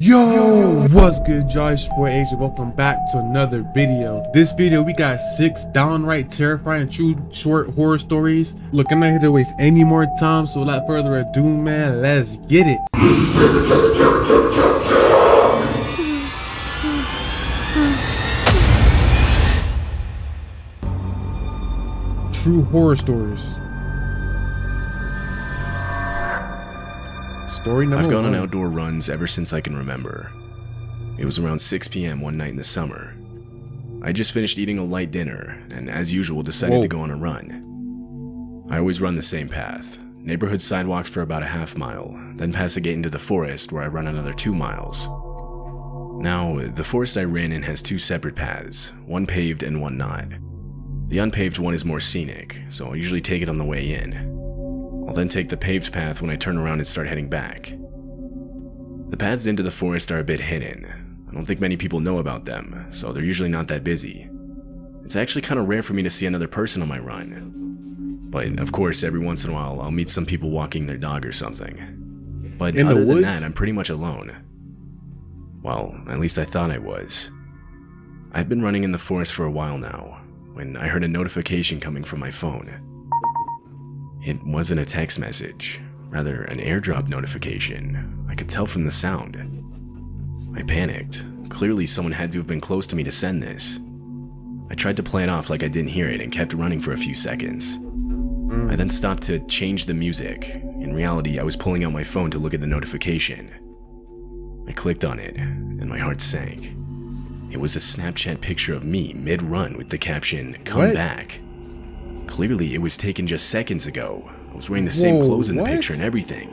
Yo, what's good, y'all? It's your boy Asia. Welcome back to another video. This video, we got 6 downright terrifying true short horror stories. Look, I'm not here to waste any more time, so without further ado, man, let's get it. True horror stories. Story number I've gone one. on outdoor runs ever since I can remember. It was around 6 p.m. one night in the summer. I just finished eating a light dinner, and as usual decided to go on a run. I always run the same path, neighborhood sidewalks for about a half mile, then pass a gate into the forest where I run another 2 miles. Now, the forest I ran in has 2 separate paths, one paved and one not. The unpaved one is more scenic, so I'll usually take it on the way in. I'll then take the paved path when I turn around and start heading back. The paths into the forest are a bit hidden. I don't think many people know about them, so they're usually not that busy. It's actually kind of rare for me to see another person on my run. But of course, every once in a while, I'll meet some people walking their dog or something. But other than that, I'm pretty much alone. Well, at least I thought I was. I've been running in the forest for a while now, when I heard a notification coming from my phone. It wasn't a text message, rather an airdrop notification. I could tell from the sound. I panicked. Clearly someone had to have been close to me to send this. I tried to play it off like I didn't hear it and kept running for a few seconds. I then stopped to change the music. In reality, I was pulling out my phone to look at the notification. I clicked on it, and my heart sank. It was a Snapchat picture of me mid-run with the caption, "Come back." Clearly, it was taken just seconds ago. I was wearing the same clothes in the picture and everything.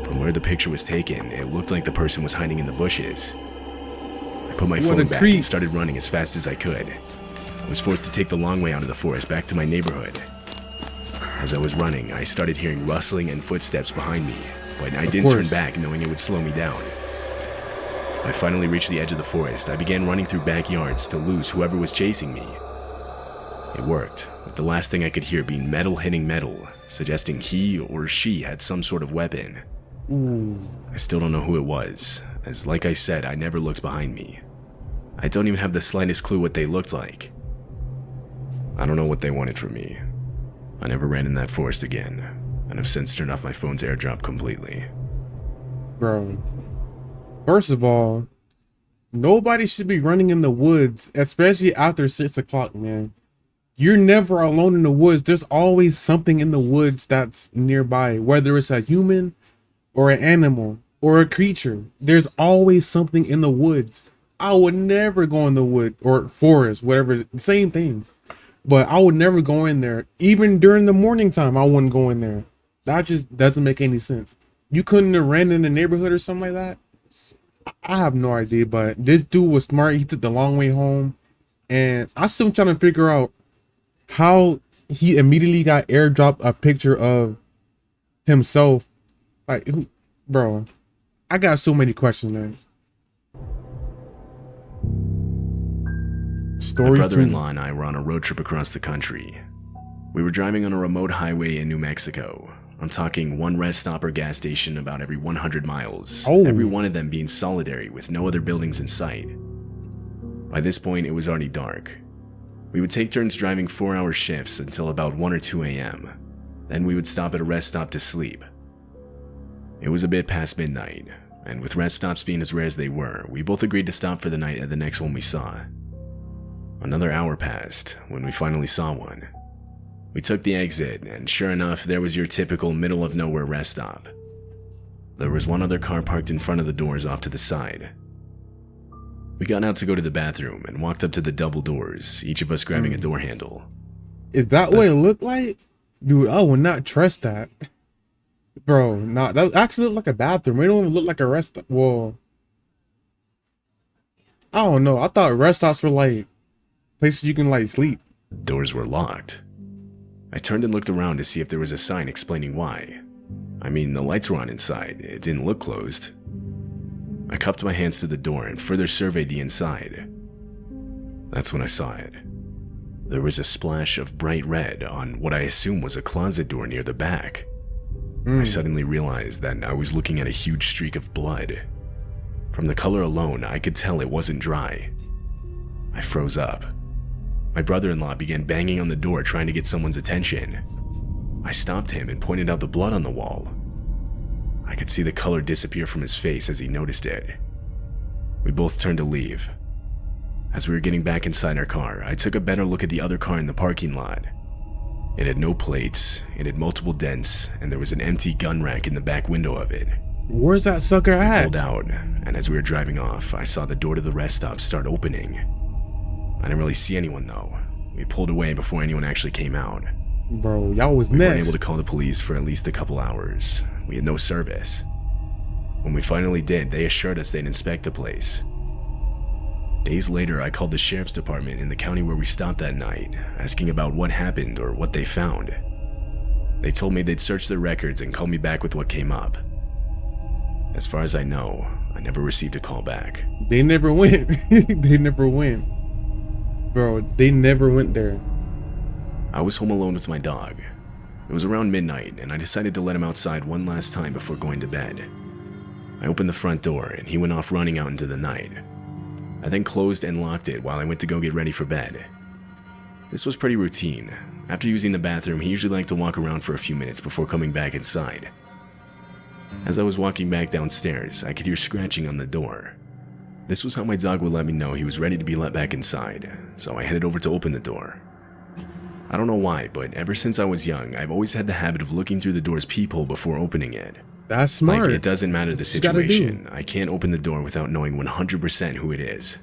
From where the picture was taken, it looked like the person was hiding in the bushes. I put my phone back and started running as fast as I could. I was forced to take the long way out of the forest back to my neighborhood. As I was running, I started hearing rustling and footsteps behind me, but I didn't turn back knowing it would slow me down. When I finally reached the edge of the forest, I began running through backyards to lose whoever was chasing me. It worked, with the last thing I could hear being metal hitting metal, suggesting he or she had some sort of weapon. I still don't know who it was, as like I said, I never looked behind me. I don't even have the slightest clue what they looked like. I don't know what they wanted from me. I never ran in that forest again, and have since turned off my phone's airdrop completely. Bro, first of all, nobody should be running in the woods, especially after 6 o'clock, man. You're never alone in the woods. There's always something in the woods that's nearby, whether it's a human or an animal or a creature. There's always something in the woods. I would never go in the wood or forest, whatever, same thing. But I would never go in there. Even during the morning time, I wouldn't go in there. That just doesn't make any sense. You couldn't have ran in the neighborhood or something like that? I have no idea, but this dude was smart. He took the long way home. And I'm still trying to figure out how he immediately got airdropped a picture of himself. Like, bro, I got so many questions, man. My brother-in-law and I were on a road trip across the country. We were driving on a remote highway in New Mexico. I'm talking one rest stop or gas station about every 100 miles, every one of them being solitary with no other buildings in sight. By this point, it was already dark. We would take turns driving 4-hour shifts until about 1 or 2 a.m. Then we would stop at a rest stop to sleep. It was a bit past midnight, and with rest stops being as rare as they were, we both agreed to stop for the night at the next one we saw. Another hour passed when we finally saw one. We took the exit, and sure enough, there was your typical middle-of-nowhere rest stop. There was one other car parked in front of the doors off to the side. We got out to go to the bathroom and walked up to the double doors, each of us grabbing a door handle. Is that what it looked like? Dude, I would not trust that. Bro, that actually looked like a bathroom. It don't even look like a rest stop. Well, I don't know. I thought rest stops were like places you can like sleep. Doors were locked. I turned and looked around to see if there was a sign explaining why. I mean, the lights were on inside. It didn't look closed. I cupped my hands to the door and further surveyed the inside. That's when I saw it. There was a splash of bright red on what I assume was a closet door near the back. I suddenly realized that I was looking at a huge streak of blood. From the color alone, I could tell it wasn't dry. I froze up. My brother-in-law began banging on the door trying to get someone's attention. I stopped him and pointed out the blood on the wall. I could see the color disappear from his face as he noticed it. We both turned to leave. As we were getting back inside our car, I took a better look at the other car in the parking lot. It had no plates, it had multiple dents, and there was an empty gun rack in the back window of it. Where's that sucker I at? pulled out, and as we were driving off, I saw the door to the rest stop start opening. I didn't really see anyone though. We pulled away before anyone actually came out. Bro, y'all was We weren't next. able to call the police for at least a couple hours. We had no service. When we finally did, they assured us they'd inspect the place. Days later, I called the sheriff's department in the county where we stopped that night, asking about what happened or what they found. They told me they'd search their records and call me back with what came up. As far as I know, I never received a call back. They never went. They never went. Bro, they never went there. I was home alone with my dog. It was around midnight, and I decided to let him outside one last time before going to bed. I opened the front door, and he went off running out into the night. I then closed and locked it while I went to go get ready for bed. This was pretty routine. After using the bathroom, he usually liked to walk around for a few minutes before coming back inside. As I was walking back downstairs, I could hear scratching on the door. This was how my dog would let me know he was ready to be let back inside, so I headed over to open the door. I don't know why, but ever since I was young, I've always had the habit of looking through the door's peephole before opening it. That's smart. Like, it doesn't matter the That's what you gotta do. situation, I can't open the door without knowing 100% who it is.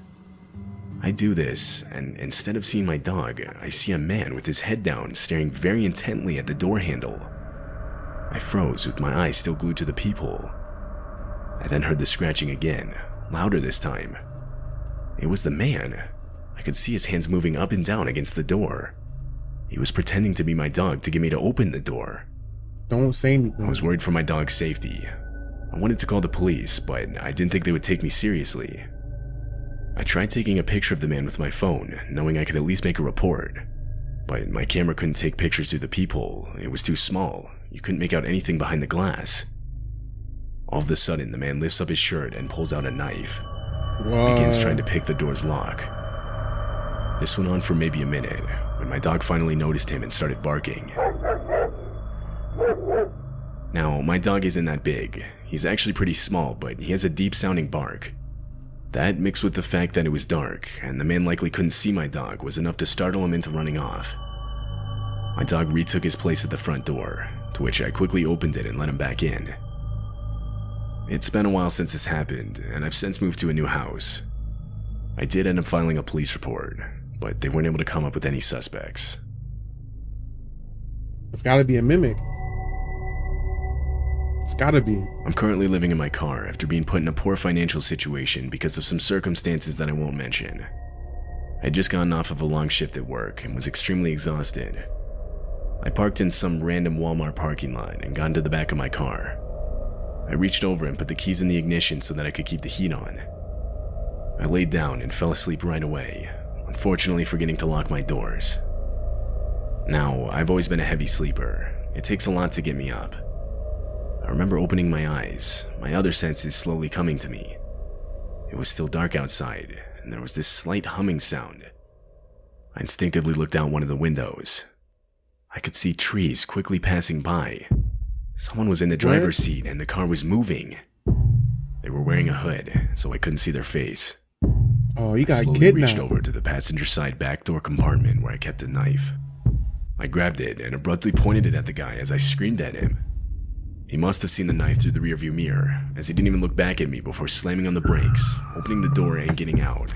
I do this, and instead of seeing my dog, I see a man with his head down staring very intently at the door handle. I froze with my eyes still glued to the peephole. I then heard the scratching again, louder this time. It was the man. I could see his hands moving up and down against the door. He was pretending to be my dog to get me to open the door. Don't say anything. I was worried for my dog's safety. I wanted to call the police, but I didn't think they would take me seriously. I tried taking a picture of the man with my phone, knowing I could at least make a report. But my camera couldn't take pictures through the peephole. It was too small. You couldn't make out anything behind the glass. All of a sudden, the man lifts up his shirt and pulls out a knife. What? Begins trying to pick the door's lock. This went on for maybe a minute, when my dog finally noticed him and started barking. Now, my dog isn't that big. He's actually pretty small, but he has a deep-sounding bark. That, mixed with the fact that it was dark, and the man likely couldn't see my dog, was enough to startle him into running off. My dog retook his place at the front door, to which I quickly opened it and let him back in. It's been a while since this happened, and I've since moved to a new house. I did end up filing a police report, but they weren't able to come up with any suspects. It's gotta be a mimic. It's gotta be. I'm currently living in my car after being put in a poor financial situation because of some circumstances that I won't mention. I had just gotten off of a long shift at work and was extremely exhausted. I parked in some random Walmart parking lot and got into the back of my car. I reached over and put the keys in the ignition so that I could keep the heat on. I laid down and fell asleep right away, unfortunately forgetting to lock my doors. Now, I've always been a heavy sleeper. It takes a lot to get me up. I remember opening my eyes, my other senses slowly coming to me. It was still dark outside, and there was this slight humming sound. I instinctively looked out one of the windows. I could see trees quickly passing by. Someone was in the driver's seat and the car was moving. They were wearing a hood, so I couldn't see their face. Oh, you I got slowly kidnapped. reached over to the passenger side back door compartment where I kept a knife. I grabbed it and abruptly pointed it at the guy as I screamed at him. He must have seen the knife through the rearview mirror, as he didn't even look back at me before slamming on the brakes, opening the door and getting out.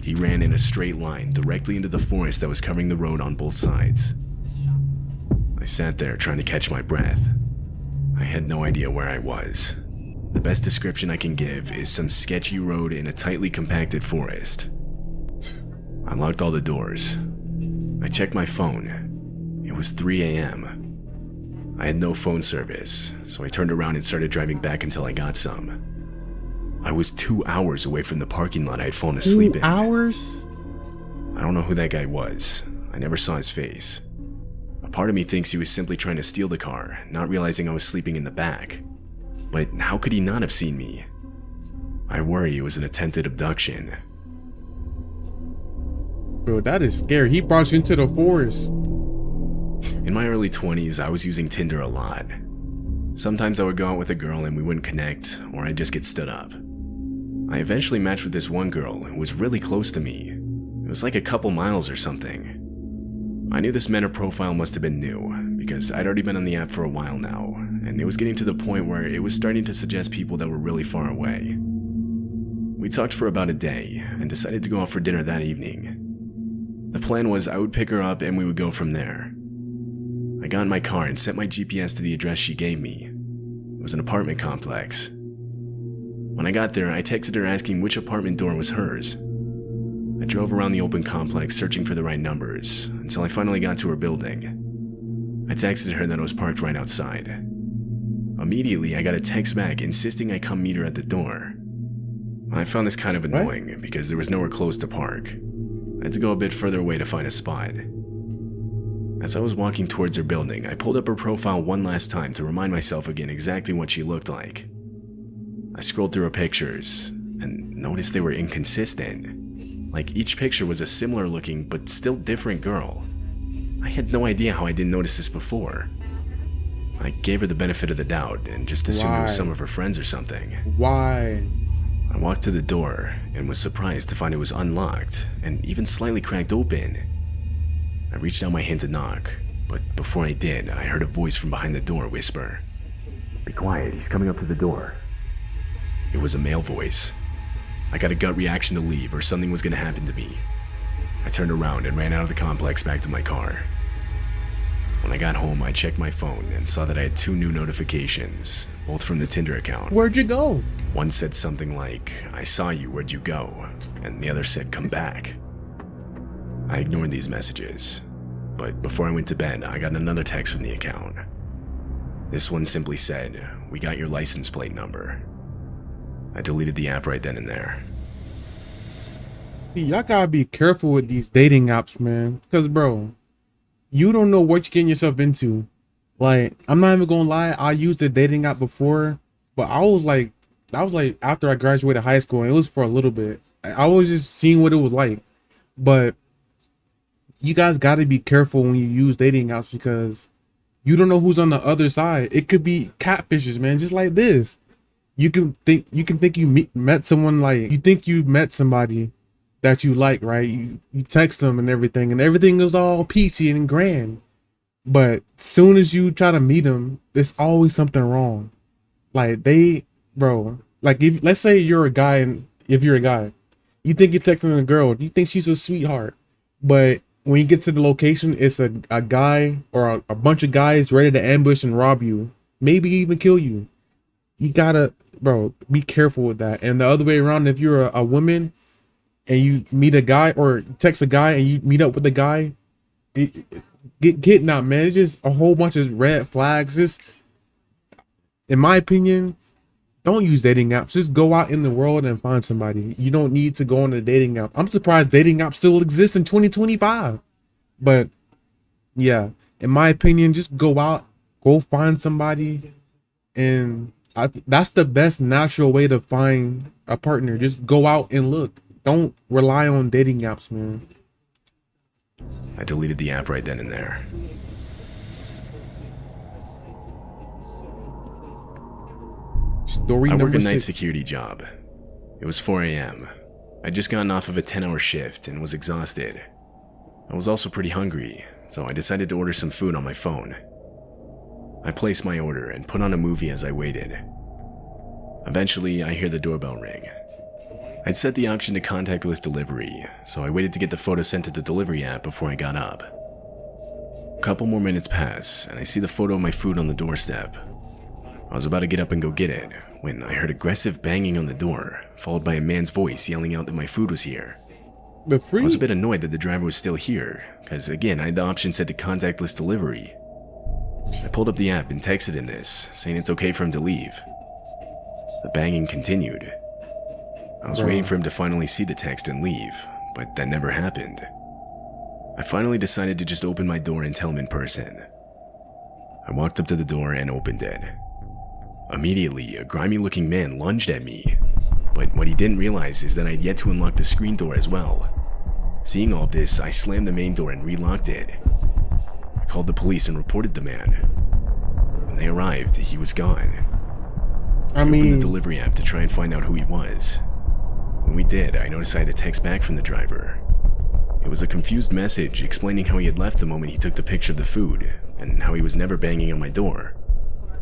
He ran in a straight line directly into the forest that was covering the road on both sides. I sat there trying to catch my breath. I had no idea where I was. The best description I can give is some sketchy road in a tightly compacted forest. I locked all the doors. I checked my phone. It was 3 a.m. I had no phone service, so I turned around and started driving back until I got some. I was 2 hours away from the parking lot I had fallen asleep in. 2 hours? I don't know who that guy was. I never saw his face. A part of me thinks he was simply trying to steal the car, not realizing I was sleeping in the back. But how could he not have seen me? I worry it was an attempted abduction. Bro, that is scary. He brought you into the forest. In my early 20s, I was using Tinder a lot. Sometimes I would go out with a girl and we wouldn't connect, or I'd just get stood up. I eventually matched with this one girl who was really close to me. It was like a couple miles or something. I knew this Meta profile must have been new, because I'd already been on the app for a while now, and it was getting to the point where it was starting to suggest people that were really far away. We talked for about a day, and decided to go out for dinner that evening. The plan was I would pick her up and we would go from there. I got in my car and set my GPS to the address she gave me. It was an apartment complex. When I got there, I texted her asking which apartment door was hers. I drove around the open complex searching for the right numbers, until I finally got to her building. I texted her that it was parked right outside. Immediately, I got a text back insisting I come meet her at the door. I found this kind of annoying because there was nowhere close to park. I had to go a bit further away to find a spot. As I was walking towards her building, I pulled up her profile one last time to remind myself again exactly what she looked like. I scrolled through her pictures and noticed they were inconsistent. Like each picture was a similar looking but still different girl. I had no idea how I didn't notice this before. I gave her the benefit of the doubt and just assumed it was some of her friends or something. Why? I walked to the door and was surprised to find it was unlocked and even slightly cracked open. I reached out my hand to knock, but before I did, I heard a voice from behind the door whisper, "Be quiet, he's coming up to the door." It was a male voice. I got a gut reaction to leave or something was going to happen to me. I turned around and ran out of the complex back to my car. When I got home, I checked my phone and saw that I had 2 new notifications, both from the Tinder account. Where'd you go? One said something like, "I saw you, where'd you go?" And the other said, "Come back." I ignored these messages, but before I went to bed, I got another text from the account. This one simply said, "We got your license plate number." I deleted the app right then and there. Y'all gotta be careful with these dating apps, man. Because, bro, you don't know what you're getting yourself into. Like, I'm not even gonna lie, I used a dating app before, but I was like after I graduated high school, and it was for a little bit. I was just seeing what it was like. But you guys gotta be careful when you use dating apps because you don't know who's on the other side. It could be catfishes, man, just like this. You can think you met someone, like you think you met somebody that you like, right? You text them and everything is all peachy and grand. But soon as you try to meet them, there's always something wrong. Like like if let's say you're a guy, and if you're a guy, you think you're texting a girl, you think she's a sweetheart, but when you get to the location, it's a guy or a bunch of guys ready to ambush and rob you, maybe even kill you. You gotta, be careful with that. And the other way around, if you're a woman and you meet a guy or text a guy and you meet up with a guy, get kidnapped, man. It's just a whole bunch of red flags. Just, in my opinion, don't use dating apps. Just go out in the world and find somebody. You don't need to go on a dating app. I'm surprised dating apps still exist in 2025. But yeah, in my opinion, just go out, go find somebody, and that's the best natural way to find a partner. Just go out and look. Don't rely on dating apps, man. I deleted the app right then and there. Story I work number a night 6. security job. It was 4 a.m. I'd just gotten off of a 10-hour shift and was exhausted. I was also pretty hungry, so I decided to order some food on my phone. I placed my order and put on a movie as I waited. Eventually, I hear the doorbell ring. I'd set the option to contactless delivery, so I waited to get the photo sent to the delivery app before I got up. A couple more minutes pass, and I see the photo of my food on the doorstep. I was about to get up and go get it, when I heard aggressive banging on the door, followed by a man's voice yelling out that my food was here. I was a bit annoyed that the driver was still here, because again, I had the option set to contactless delivery. I pulled up the app and texted him this, saying it's okay for him to leave. The banging continued. I was waiting for him to finally see the text and leave, but that never happened. I finally decided to just open my door and tell him in person. I walked up to the door and opened it. Immediately, a grimy-looking man lunged at me, but what didn't realize is that I'd yet to unlock the screen door as well. Seeing all this, I slammed the main door and relocked it. I called the police and reported the man. When they arrived, he was gone. I opened the delivery app to try and find out who he was. When we did, I noticed I had a text back from the driver. It was a confused message explaining how he had left the moment he took the picture of the food, and how he was never banging on my door.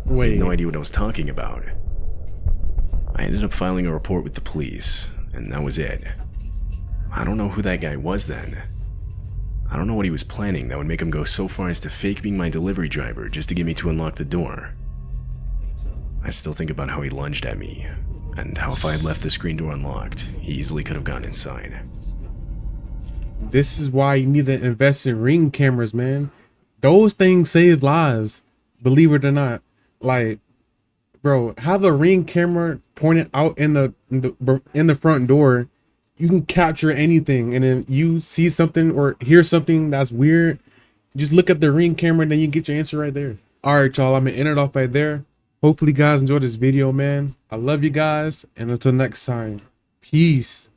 I had no idea what I was talking about. I ended up filing a report with the police, and that was it. I don't know who that guy was then. I don't know what he was planning that would make him go so far as to fake being my delivery driver just to get me to unlock the door. I still think about how he lunged at me, and how if I had left the screen door unlocked, he easily could have gotten inside. This is why you need to invest in Ring cameras, man. Those things save lives, believe it or not. Like, bro, have a Ring camera pointed out in the front door. You can capture anything, and then you see something or hear something that's weird, just look at the Ring camera, and then you get your answer right there. All right, y'all, I'm gonna end it off right there. Hopefully you guys enjoyed this video, man. I love you guys, and until next time, peace.